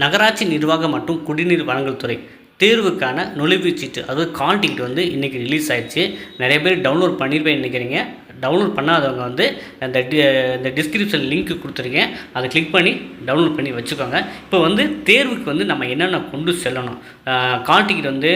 நகராட்சி நிர்வாகம் மற்றும் குடிநீர் வழங்கல் துறை தேர்வுக்கான நுழைவுச் சீட்டு அதாவது கால் டிக்கெட் வந்து இன்றைக்கி ரிலீஸ் ஆகிடுச்சு. நிறைய பேர் டவுன்லோட் பண்ணியிருப்பேன் நினைக்கிறீங்க. டவுன்லோட் பண்ணாதவங்க வந்து இந்த டிஸ்கிரிப்ஷன் லிங்க் கொடுத்துருக்கேன், அதை கிளிக் பண்ணி டவுன்லோட் பண்ணி வச்சுக்கோங்க. இப்போ வந்து தேர்வுக்கு வந்து நம்ம என்னென்ன கொண்டு செல்லணும், கால் டிக்கெட் வந்து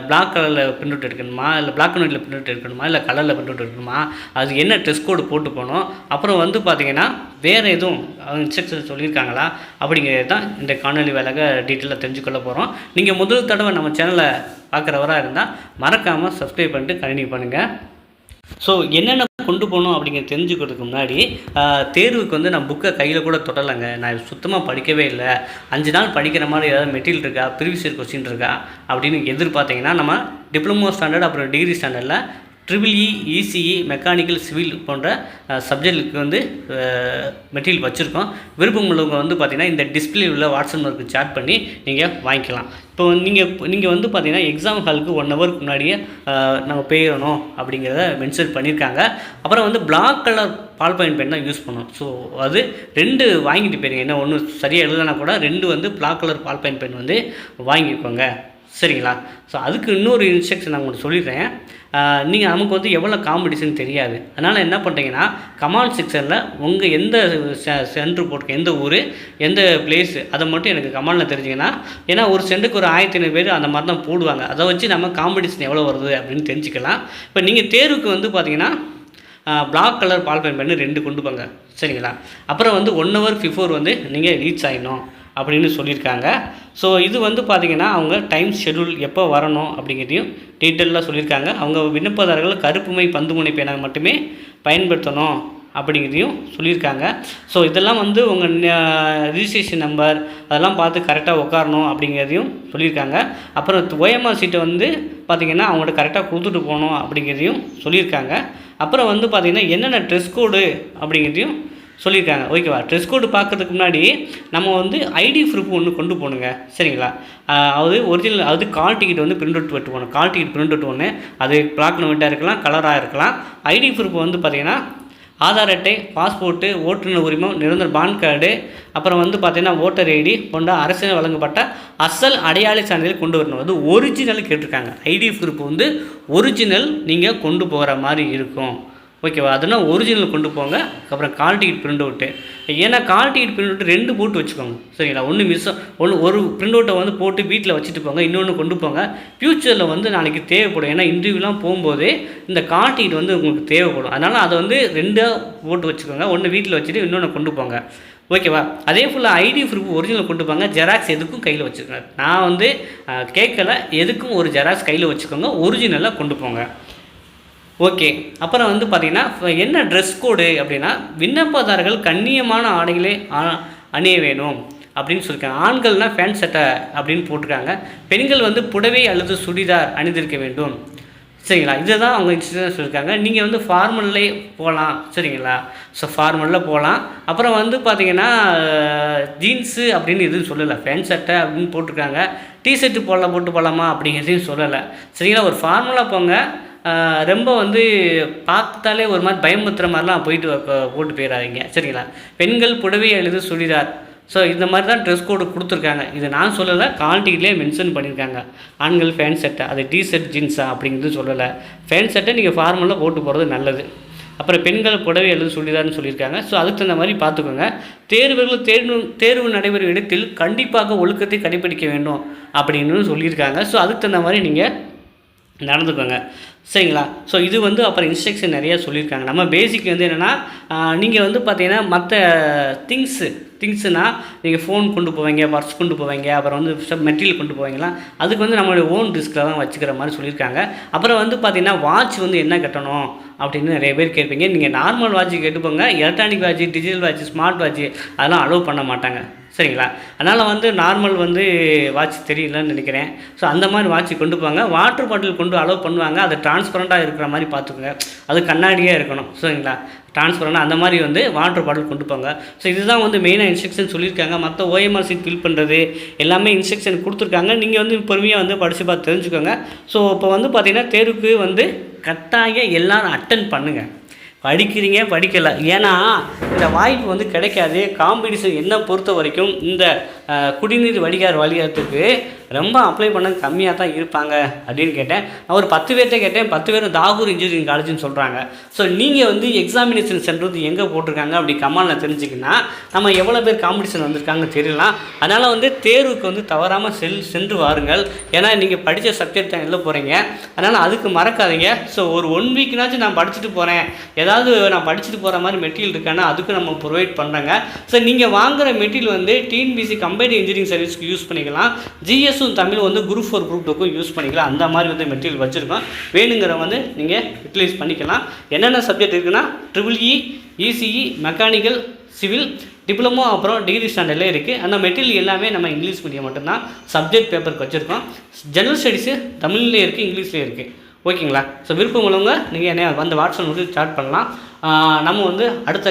பிளாக் கலரில் பிரிண்ட் அவுட் எடுக்கணுமா, இல்லை பிளாக் அண்ட் ஒயிட்டில் பிரிண்ட் அவுட் எடுக்கணுமா, இல்லை கலரில் பிரிண்ட் அவுட் எடுக்கணுமா, அது என்ன ட்ரெஸ் கோடு போட்டு போகணும், அப்புறம் வந்து பார்த்திங்கன்னா வேறு எதுவும் இன்ஸ்ட்ரக்ஷன் சொல்லியிருக்காங்களா அப்படிங்கிறது தான் இந்த காணொலி வேலைக டீட்டெயிலாக தெரிஞ்சுக்கொள்ள போகிறோம். நீங்கள் முதல் தடவை நம்ம சேனலை பார்க்குறவராக இருந்தால் மறக்காமல் சப்ஸ்கிரைப் பண்ணிட்டு கண்டினியூ பண்ணுங்கள். ஸோ என்னென்ன கொண்டு போகணும் அப்படிங்கிறது தெரிஞ்சுக்கிறதுக்கு முன்னாடி தேர்வுக்கு வந்து நான் புக்கை கையில் கூட தொடலைங்க. நான் சுத்தமாக படிக்கவே இல்லை. 5 நாள் படிக்கிற மாதிரி ஏதாவது மெட்டீரியல் இருக்கா, ப்ரீவியஸ் இயர் கொஸ்டின் இருக்கா அப்படின்னு எதிர்பார்த்திங்கன்னா நம்ம டிப்ளமோ ஸ்டாண்டர்ட் அப்புறம் டிகிரி ஸ்டாண்டர்டில் EEE, ECE, மெக்கானிக்கல், சிவில் போன்ற சப்ஜெக்டுக்கு வந்து மெட்டீரியல் வச்சுருக்கோம். விருப்பம் உள்ளவங்க வந்து பார்த்திங்கன்னா இந்த டிஸ்பிளே உள்ள வாட்ஸ்அப் நம்பருக்கு சேட் பண்ணி நீங்கள் வாங்கிக்கலாம். இப்போ நீங்கள் வந்து பார்த்திங்கன்னா எக்ஸாம் ஹாலுக்கு 1 ஹவருக்கு முன்னாடியே நம்ம போயிடணும் அப்படிங்கிறத மென்ஷன் பண்ணியிருக்காங்க. அப்புறம் வந்து black colour ball point pen தான் யூஸ் பண்ணணும். ஸோ அது 2 வாங்கிட்டு போயிருங்க. என்ன ஒன்று சரியாக எழுதுனா கூட 2 வந்து black colour ball point pen வந்து வாங்கிக்கோங்க, சரிங்களா? ஸோ அதுக்கு இன்னொரு இன்ஸ்ட்ரக்ஷன் நான் உங்களுக்கு சொல்லிடுறேன். நீங்கள் நமக்கு வந்து எவ்வளோ காம்படிஷன் தெரியாது. அதனால் என்ன பண்ணுறீங்கன்னா கமெண்ட் செக்ஷனில் உங்கள் எந்த சென்ட்ரு போட்டு எந்த ஊர் எந்த பிளேஸு அதை மட்டும் எனக்கு கமெண்டில் தெரிஞ்சிங்கன்னா, ஏன்னா ஒரு சென்ட்டுக்கு ஒரு 1500 பேர் அந்த மாதிரி தான் போடுவாங்க. அதை வச்சு நம்ம காம்படிஷன் எவ்வளோ வருது அப்படின்னு தெரிஞ்சுக்கலாம். இப்போ நீங்கள் தேர்வுக்கு வந்து பார்த்தீங்கன்னா பிளாக் கலர் பால் பென் பண்ணி 2 கொண்டு போங்க, சரிங்களா? அப்புறம் வந்து 1 ஹவர் பிஃபோர் வந்து நீங்கள் ரீச் ஆகிடணும் அப்படின்னு சொல்லியிருக்காங்க. ஸோ இது வந்து பார்த்திங்கன்னா அவங்க டைம் ஷெடியூல் எப்போ வரணும் அப்படிங்கிறதையும் டீட்டெயிலாக சொல்லியிருக்காங்க. அவங்க விண்ணப்பதாரர்கள் கருப்புமை பந்துமுனை பேனாக மட்டுமே பயன்படுத்தணும் அப்படிங்கிறதையும் சொல்லியிருக்காங்க. ஸோ இதெல்லாம் வந்து உங்கள் ரிஜிஸ்ட்ரேஷன் நம்பர் அதெல்லாம் பார்த்து கரெக்டாக உட்காரணும் அப்படிங்கிறதையும் சொல்லியிருக்காங்க. அப்புறம் OMR சீட்டை வந்து பார்த்திங்கன்னா அவங்கள்ட்ட கரெக்டாக கொடுத்துட்டு போகணும் அப்படிங்கிறதையும் சொல்லியிருக்காங்க. அப்புறம் வந்து பார்த்திங்கன்னா என்னென்ன ட்ரெஸ் கோடு அப்படிங்கிறதையும் சொல்லியிருக்காங்க, ஓகேவா? ட்ரெஸ் கோடு பார்க்கறதுக்கு முன்னாடி நம்ம வந்து ஐடி ப்ரூஃப் ஒன்று கொண்டு போகணுங்க, சரிங்களா? அது ஒரிஜினல், அது கால் டிக்கெட் வந்து பிரிண்ட் அவுட் விட்டு போகணும். கால் டிக்கெட் பிரிண்ட் அவுட் ஒன்று, அது பிளாக் அண்ட் ஒயிட்டாக இருக்கலாம், கலராக இருக்கலாம். ஐடி ப்ரூஃப் வந்து பார்த்திங்கன்னா ஆதார் அட்டை, பாஸ்போர்ட்டு, ஓட்டுநர் உரிமம், நிரந்தர பான் கார்டு, அப்புறம் வந்து பார்த்திங்கன்னா ஓட்டர் ஐடி போன்ற அரசியல் வழங்கப்பட்ட அசல் அடையாள சான்றிதழ் கொண்டு வரணும். அது ஒரிஜினல் கேட்டிருக்காங்க. ஐடி ப்ரூஃப் வந்து ஒரிஜினல் நீங்கள் கொண்டு போகிற மாதிரி இருக்கும், ஓகேவா? அதனால் ஒரிஜினல் கொண்டு போங்க. அப்புறம் கால் டிக்கெட் பிரிண்ட் அவுட்டு, ஏன்னா கால் டிக்கெட் பிரிண்ட் அவுட்டு 2 போட்டு வச்சுக்கோங்க, சரிங்களா? ஒரு பிரிண்ட் அவுட்டை வந்து போட்டு வீட்டில் வச்சுட்டு போங்க, இன்னொன்று கொண்டு போங்க. ஃப்யூச்சரில் வந்து நாளைக்கு தேவைப்படும். ஏன்னா இன்டர்வியூலாம் போகும்போது இந்த கால் டிக்கெட் வந்து உங்களுக்கு தேவைப்படும். அதனால் அதை வந்து 2 போட்டு வச்சுக்கோங்க. ஒன்று வீட்டில் வச்சுட்டு இன்னொன்று கொண்டு போங்க, ஓகேவா? அதே ஃபுல்லாக ஐடி ப்ரூஃப் ஒரிஜினல் கொண்டு போங்க. ஜெராக்ஸ் எதுக்கும் கையில் வச்சுக்கோங்க. நான் வந்து கேட்கல, எதுக்கும் ஒரு ஜெராக்ஸ் கையில் வச்சுக்கோங்க, ஒரிஜினலாக கொண்டு போங்க, ஓகே. அப்புறம் வந்து பார்த்திங்கன்னா என்ன ட்ரெஸ் கோடு அப்படின்னா விண்ணப்பதாரர்கள் கண்ணியமான ஆடைகளே அணிய வேணும் அப்படின்னு சொல்லியிருக்காங்க. ஆண்கள்னால் ஃபேண்ட் சட்டை அப்படின்னு போட்டிருக்காங்க. பெண்கள் வந்து புடவை அல்லது சுடிதார் அணிந்திருக்க வேண்டும், சரிங்களா? இதை தான் அவங்க இன்ஸ்ட்ரக்ஷன் சொல்லியிருக்காங்க. நீங்கள் வந்து ஃபார்மல்லே போகலாம், சரிங்களா? ஸோ ஃபார்மலில் போகலாம். அப்புறம் வந்து பார்த்திங்கன்னா ஜீன்ஸு அப்படின்னு எதுவும் சொல்லலை, ஃபேண்ட் சட்டை அப்படின்னு போட்டிருக்காங்க. டிஷர்ட்டு போட்டு போகலாமா அப்படிங்கிறதையும் சொல்லலை, சரிங்களா? ஒரு ஃபார்மலாக போங்க. ரொம்ப வந்து பார்த்தாலே ஒரு மாதிரி பயமுறுத்துற மாதிரிலாம் போட்டு போயிடாதீங்க, சரிங்களா? பெண்கள் புடவை அல்லது சுடிதார், ஸோ இந்த மாதிரி தான் ட்ரெஸ் கோடு கொடுத்துருக்காங்க. இது நான் சொல்லலை, கால் டிக்கெட்லேயே மென்ஷன் பண்ணியிருக்காங்க. ஆண்கள் ஃபேண்ட் சட்டை, அது டிஷர்ட் ஜீன்ஸா அப்படிங்கிறது சொல்லலை. ஃபேண்ட் சட்டை நீங்கள் ஃபார்மலாக போட்டு போகிறது நல்லது. அப்புறம் பெண்கள் புடவை அல்லது சுடிதார்னு சொல்லியிருக்காங்க. ஸோ அதுக்கு தகுந்த மாதிரி பார்த்துக்கோங்க. தேர்வு நடைபெறும் இடத்தில் கண்டிப்பாக ஒழுக்கத்தை கடைபிடிக்க வேண்டும் அப்படின்னு சொல்லியிருக்காங்க. ஸோ அதுக்கு தகுந்த மாதிரி நீங்கள் நடந்துக்கோங்க, சரிங்களா? ஸோ இது வந்து அப்புறம் இன்ஸ்ட்ரக்ஷன் நிறையா சொல்லியிருக்காங்க. நம்ம பேசிக் வந்து என்னென்னா நீங்கள் வந்து பார்த்தீங்கன்னா மற்ற திங்ஸுனால் நீங்கள் ஃபோன் கொண்டு போவீங்க, பர்ஸ் கொண்டு போவீங்க, அப்புறம் வந்து மெட்டீரியல் கொண்டு போவீங்களா, அதுக்கு வந்து நம்மளுடைய ஓன் ரிஸ்கில் தான் வச்சுக்கிற மாதிரி சொல்லியிருக்காங்க. அப்புறம் வந்து பார்த்திங்கன்னா வாட்ச் வந்து என்ன கட்டணும் அப்படின்னு நிறைய பேர் கேட்பீங்க. நீங்கள் நார்மல் வாட்ச் கேட்டுப்போங்க. Electronic watch, digital watch, smart watch அதெல்லாம் அலோவ் பண்ண மாட்டாங்க, சரிங்களா? அதனால் வந்து நார்மல் வந்து வாட்ச் தெரியலன்னு நினைக்கிறேன். ஸோ அந்த மாதிரி வாட்ச் கொண்டு போங்க. வாட்டர் பாட்டில் கொண்டு அலோவ் பண்ணுவாங்க. அது டிரான்ஸ்பரண்ட்டாக இருக்கிற மாதிரி பார்த்துக்கோங்க. அது கண்ணாடியாக இருக்கணும், சரிங்களா? டிரான்ஸ்பரண்டாக அந்த மாதிரி வந்து வாட்டர் பாட்டில் கொண்டு போங்க. ஸோ இதுதான் வந்து மெயினாக இன்ஸ்ட்ரக்ஷன் சொல்லியிருக்காங்க. மற்ற OMR சீட் ஃபில் பண்ணுறது எல்லாமே இன்ஸ்ட்ரக்ஷன் கொடுத்துருக்காங்க. நீங்கள் வந்து பொறுமையாக வந்து படித்து பார்த்து தெரிஞ்சுக்கோங்க. ஸோ இப்போ வந்து பார்த்திங்கன்னா தேர்வுக்கு வந்து கட்டாயம் எல்லோரும் அட்டன் பண்ணுங்கள். படிக்கிறீங்க படிக்கலை. ஏன்னா இந்த வாய்ப்பு வந்து கிடைக்காது. காம்படிஷன் என்னை பொறுத்த வரைக்கும் இந்த குடிநீர் வடிகாரத்துக்கு ரொம்ப அப்ளை பண்ண கம்மியாக தான் இருப்பாங்க அப்படின்னு கேட்டேன். நான் ஒரு 10 பேர்கிட்ட கேட்டேன். 10 பேரும் தாகூர் இன்ஜினியரிங் காலேஜ்னு சொல்கிறாங்க. ஸோ நீங்கள் வந்து எக்ஸாமினேஷன் சென்டர் வந்து எங்கே போட்டிருக்காங்க அப்படி கமாலில் தெரிஞ்சுக்கின்னா நம்ம எவ்வளோ பேர் காம்படிஷன் வந்திருக்காங்க தெரியலாம். அதனால் வந்து தேர்வுக்கு வந்து தவறாமல் சென்று வாருங்கள். ஏன்னா நீங்கள் படித்த சப்ஜெக்ட் தான் எழுத போகிறீங்க. அதனால் அதுக்கு மறக்காதீங்க. ஸோ ஒரு 1 வீக்னாச்சும் நான் படிச்சுட்டு போகிறேன், ஏதாவது நான் படிச்சுட்டு போகிற மாதிரி மெட்டீரியல் இருக்கான்னா அதுக்கு நம்ம ப்ரொவைட் பண்ணுறாங்க. ஸோ நீங்கள் வாங்குகிற மெட்டீரியல் வந்து டிஎன்பிசி கம்பைன்டு இன்ஜினியரிங் சர்வீஸ்க்கு யூஸ் பண்ணிக்கலாம். ஜிஎஸும் தமிழ் வந்து குரூப் 4 குரூப் 2க்கும் யூஸ் பண்ணிக்கலாம். அந்த மாதிரி வந்து மெட்டீரியல் வச்சுருக்கோம். வேணுங்கிற வந்து நீங்கள் யூட்டிலைஸ் பண்ணிக்கலாம். என்னென்ன சப்ஜெக்ட் இருக்குன்னா EEE, ECE, mechanical, civil, diploma, அப்புறம் டிகிரி ஸ்டாண்டர்டில் இருக்குது. அந்த மெட்டீரியல் எல்லாமே நம்ம இங்கிலீஷ் மீடியம் மட்டும்தான் சப்ஜெக்ட் பேப்பருக்கு வச்சுருக்கோம். ஜெனரல் ஸ்டடீஸு தமிழ்லேயே இருக்குது, இங்கிலீஷ்லேயே இருக்குது. ஓகேங்களா? ஸோ விருப்பம் உள்ளவங்க நீங்கள் என்ன வந்து வாட்ஸ்அப் வந்து ஸ்டார்ட் பண்ணலாம். நம்ம வந்து அடுத்த